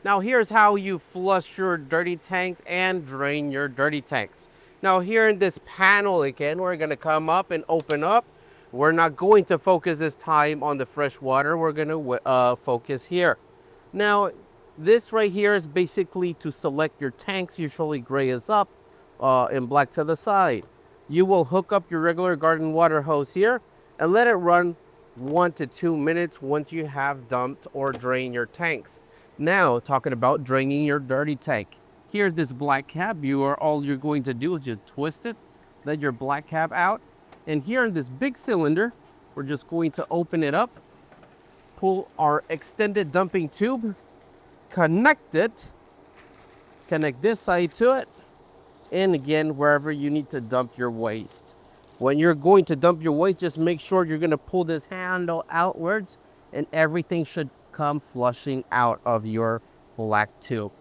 Now here's how you flush your dirty tanks and drain your dirty tanks. Now here in this panel again, we're gonna come up and open up. We're not going to focus this time on the fresh water. We're gonna focus here. Now this right here is basically to select your tanks. Usually gray is up and black to the side. You will hook up your regular garden water hose here and let it run 1 to 2 minutes once you have dumped or drained your tanks. Now, talking about draining your dirty tank. Here's this black cap. All you're going to do is just twist it, let your black cap out. And here in this big cylinder, we're just going to open it up, pull our extended dumping tube, connect it, connect this side to it, and again, wherever you need to dump your waste. When you're going to dump your waste, just make sure you're going to pull this handle outwards and everything should come flushing out of your black tube.